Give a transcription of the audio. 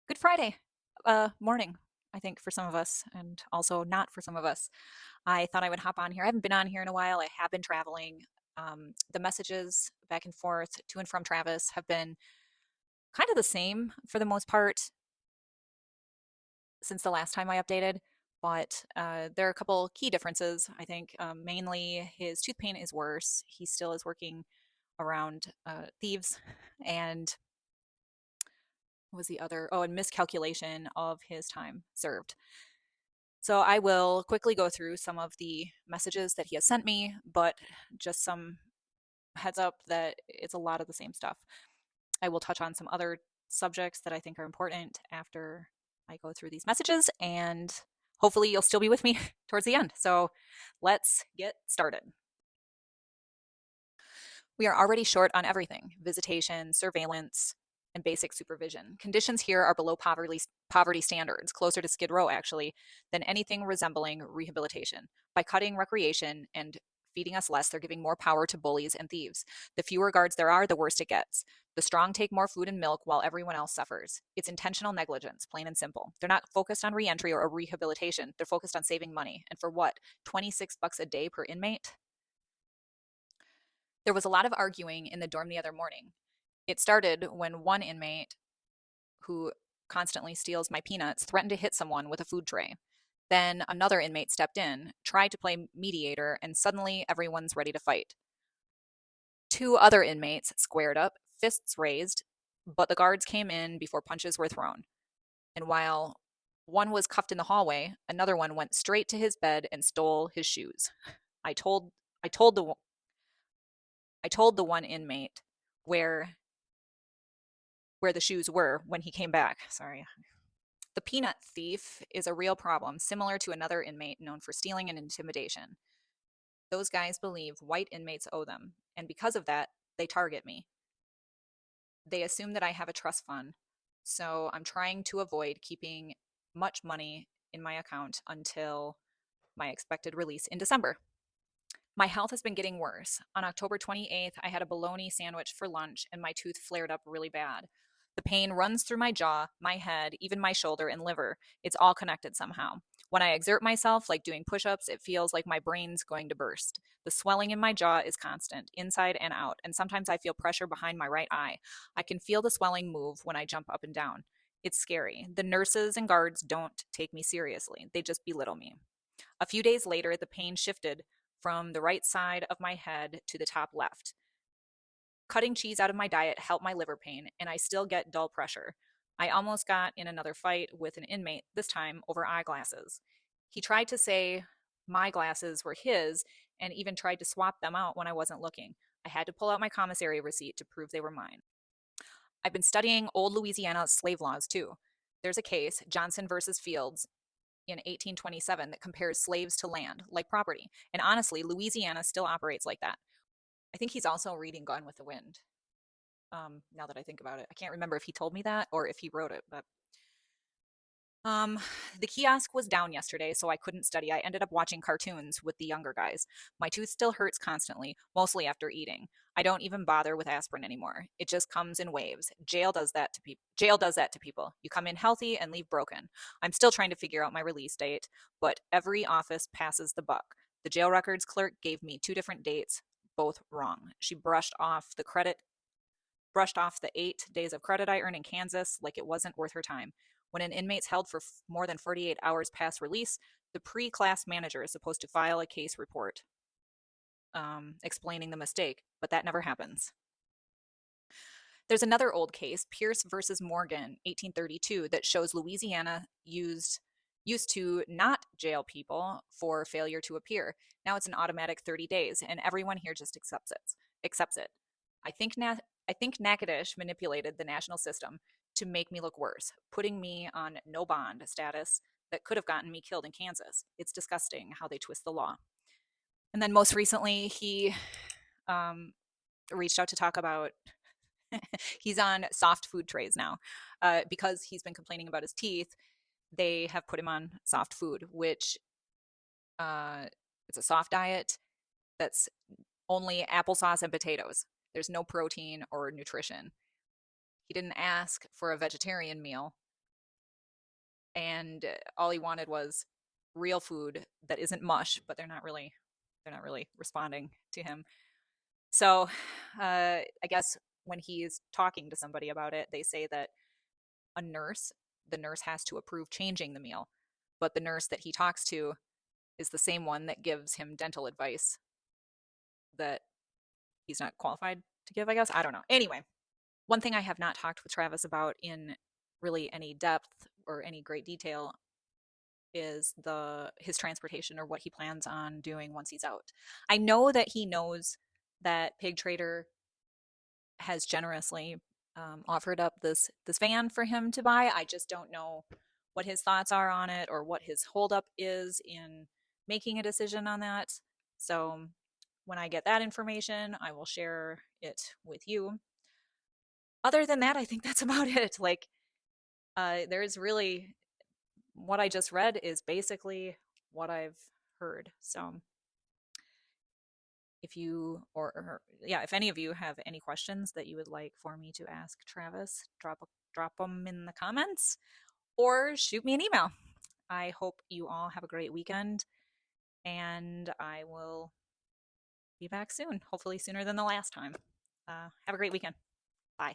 Good Friday morning, I think, for some of us, and also not for some of us. I thought I would hop on here. I haven't been on here in a while. I have been traveling. The messages back and forth to and from Travis have been kind of the same for the most part since the last time I updated, but there are a couple key differences. I think mainly his tooth pain is worse. He still is working around thieves, and what was the other? Oh, and miscalculation of his time served. So I will quickly go through some of the messages that he has sent me, but just some heads up that it's a lot of the same stuff. I will touch on some other subjects that I think are important after I go through these messages, and hopefully you'll still be with me towards the end. So let's get started. We are already short on everything: visitation, surveillance, and basic supervision. Conditions here are below poverty standards, closer to Skid Row, actually, than anything resembling rehabilitation. By cutting recreation and feeding us less, they're giving more power to bullies and thieves. The fewer guards there are, the worse it gets. The strong take more food and milk while everyone else suffers. It's intentional negligence, plain and simple. They're not focused on reentry or rehabilitation. They're focused on saving money. And for what? 26 bucks a day per inmate? There was a lot of arguing in the dorm the other morning. It started when one inmate, who constantly steals my peanuts, threatened to hit someone with a food tray. Then another inmate stepped in, tried to play mediator, and suddenly everyone's ready to fight. Two other inmates squared up, fists raised, but the guards came in before punches were thrown. And while one was cuffed in the hallway, another one went straight to his bed and stole his shoes. I told I told the I told the one inmate where where the shoes were when he came back. Sorry. The peanut thief is a real problem, similar to another inmate known for stealing and intimidation. Those guys believe white inmates owe them, and because of that, they target me. They assume that I have a trust fund, so I'm trying to avoid keeping much money in my account until my expected release in December. My health has been getting worse. On October 28th, I had a bologna sandwich for lunch and my tooth flared up really bad. The pain runs through my jaw, my head, even my shoulder and liver. It's all connected somehow. When I exert myself, like doing push ups, it feels like my brain's going to burst. The swelling in my jaw is constant, inside and out, and sometimes I feel pressure behind my right eye. I can feel the swelling move when I jump up and down. It's scary. The nurses and guards don't take me seriously, they just belittle me. A few days later, the pain shifted from the right side of my head to the top left. Cutting cheese out of my diet helped my liver pain, and I still get dull pressure. I almost got in another fight with an inmate, this time over eyeglasses. He tried to say my glasses were his and even tried to swap them out when I wasn't looking. I had to pull out my commissary receipt to prove they were mine. I've been studying old Louisiana slave laws too. There's a case, Johnson versus Fields, in 1827 that compares slaves to land, like property. And honestly, Louisiana still operates like that. I think he's also reading Gone with the Wind. Now that I think about it, I can't remember if he told me that or if he wrote it, but um, the kiosk was down yesterday, so I couldn't study. I ended up watching cartoons with the younger guys. My tooth still hurts constantly, mostly after eating. I don't even bother with aspirin anymore. It just comes in waves. Jail does that to people. Jail does that to people. You come in healthy and leave broken. I'm still trying to figure out my release date, but every office passes the buck. The jail records clerk gave me two different dates, both wrong. She brushed off the 8 days of credit I earned in Kansas like it wasn't worth her time. When an inmate's held for more than 48 hours past release, the pre class manager is supposed to file a case report explaining the mistake, but that never happens. There's another old case, Pierce versus Morgan, 1832, that shows Louisiana used to not jail people for failure to appear. Now it's an automatic 30 days, and everyone here just accepts it. I think I think Natchitoches manipulated the national system to make me look worse, putting me on no bond status that could have gotten me killed in Kansas. It's disgusting how they twist the law. And then most recently, he um, reached out to talk about he's on soft food trays now because he's been complaining about his teeth. They have put him on soft food, which uh, it's a soft diet that's only applesauce and potatoes. There's no protein or nutrition. He didn't ask for a vegetarian meal, and all he wanted was real food that isn't mush, but they're not really responding to him. So, I guess when he's talking to somebody about it, they say that a nurse, the nurse has to approve changing the meal, but the nurse that he talks to is the same one that gives him dental advice that he's not qualified to give, I guess. I don't know. Anyway, one thing I have not talked with Travis about in really any depth or any great detail is the his transportation or what he plans on doing once he's out. I know that he knows that Pig Trader has generously offered up this van for him to buy. I just don't know what his thoughts are on it or what his holdup is in making a decision on that. So when I get that information, I will share it with you. Other than that, I think that's about it. Like, there's really what I just read is basically what I've heard. So if you or yeah, if any of you have any questions that you would like for me to ask Travis, drop them in the comments or shoot me an email. I hope you all have a great weekend, and I will be back soon, hopefully sooner than the last time. Have a great weekend. Bye.